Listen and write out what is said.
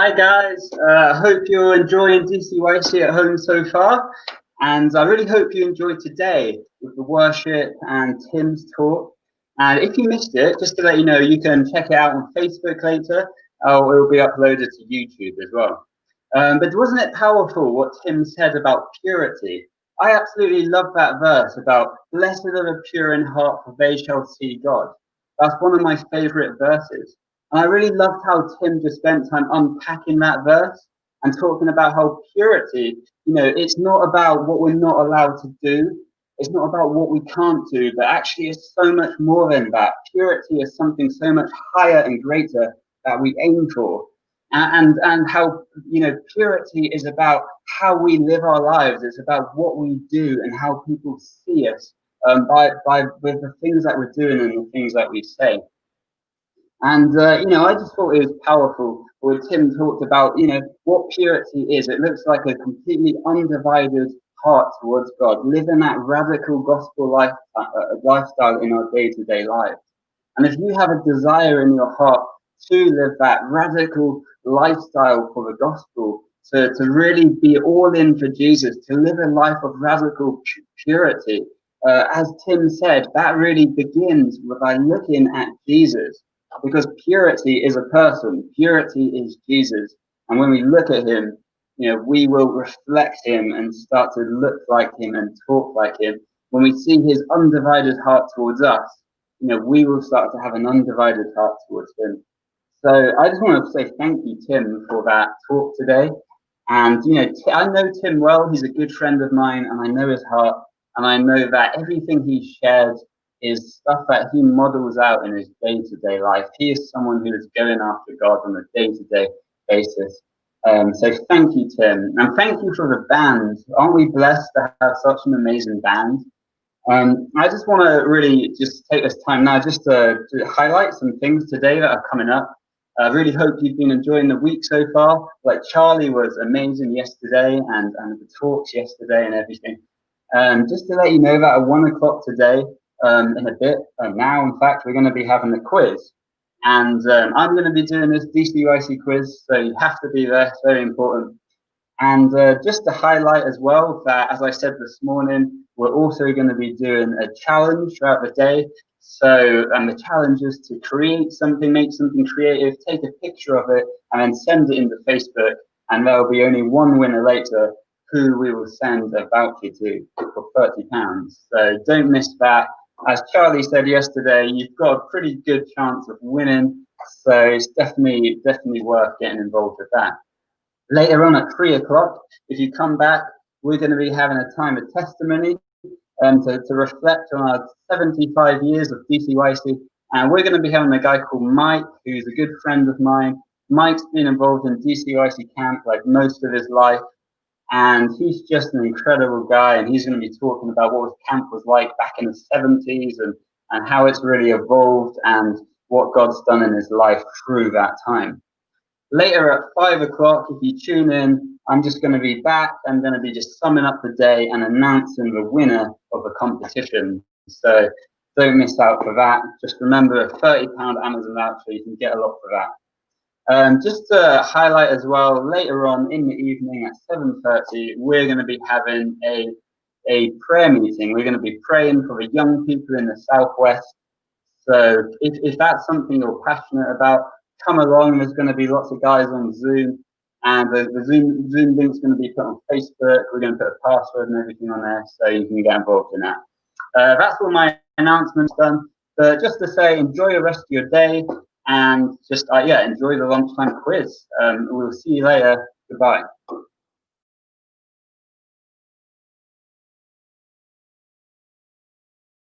Hi guys, I hope you're enjoying DCYC at home so far, and I really hope you enjoyed today with the worship and Tim's talk. And if you missed it, just to let you know, you can check it out on Facebook later, or it will be uploaded to YouTube as well. But wasn't it powerful what Tim said about purity? I absolutely love that verse about blessed are the pure in heart, for they shall see God. That's one of my favorite verses. And I really loved how Tim just spent time unpacking that verse and talking about how purity, it's not about what we're not allowed to do. It's not about what we can't do, but actually it's so much more than that. Purity is something so much higher and greater that we aim for. And how, purity is about how we live our lives. It's about what we do and how people see us with the things that we're doing and the things that we say. And, I just thought it was powerful when Tim talked about, what purity is. It looks like a completely undivided heart towards God, living that radical gospel lifestyle in our day-to-day lives. And if you have a desire in your heart to live that radical lifestyle for the gospel, to really be all in for Jesus, to live a life of radical purity, as Tim said, that really begins by looking at Jesus. Because purity is a person, purity is Jesus. And when we look at him, we will reflect him and start to look like him and talk like him. When we see his undivided heart towards us, we will start to have an undivided heart towards him. So I just want to say thank you, Tim, for that talk today. And, I know Tim well. He's a good friend of mine, and I know his heart. And I know that everything he shared is stuff that he models out in his day-to-day life. He is someone who is going after God on a day-to-day basis. So thank you, Tim. And thank you for the band. Aren't we blessed to have such an amazing band? I just want to really just take this time now just to highlight some things today that are coming up. I really hope you've been enjoying the week so far. Like Charlie was amazing yesterday and the talks yesterday and everything. Just to let you know that at 1 o'clock today, in a bit, now in fact, we're going to be having a quiz. And I'm going to be doing this DCYC quiz, so you have to be there, it's very important. And just to highlight as well that, as I said this morning, we're also going to be doing a challenge throughout the day. So the challenge is to create something, make something creative, take a picture of it, and then send it into Facebook. And there'll be only one winner later who we will send a voucher to for £30. So don't miss that. As Charlie said yesterday, you've got a pretty good chance of winning. So it's definitely worth getting involved with that. Later on at 3 o'clock, if you come back, we're going to be having a time of testimony to reflect on our 75 years of DCYC. And we're going to be having a guy called Mike, who's a good friend of mine. Mike's been involved in DCYC camp like most of his life. And he's just an incredible guy. And he's going to be talking about what camp was like back in the 70s and how it's really evolved and what God's done in his life through that time. Later at 5 o'clock, if you tune in, I'm just going to be back. I'm going to be just summing up the day and announcing the winner of the competition. So don't miss out for that. Just remember a £30 Amazon voucher, you can get a lot for that. Just to highlight as well, later on in the evening at 7:30, we're going to be having a prayer meeting. We're going to be praying for the young people in the Southwest. So if that's something you're passionate about, come along. There's going to be lots of guys on Zoom, and the Zoom link's going to be put on Facebook. We're going to put a password and everything on there, so you can get involved in that. That's all my announcements done. But just to say, enjoy the rest of your day, and just enjoy the lunchtime quiz. We'll see you later. Goodbye.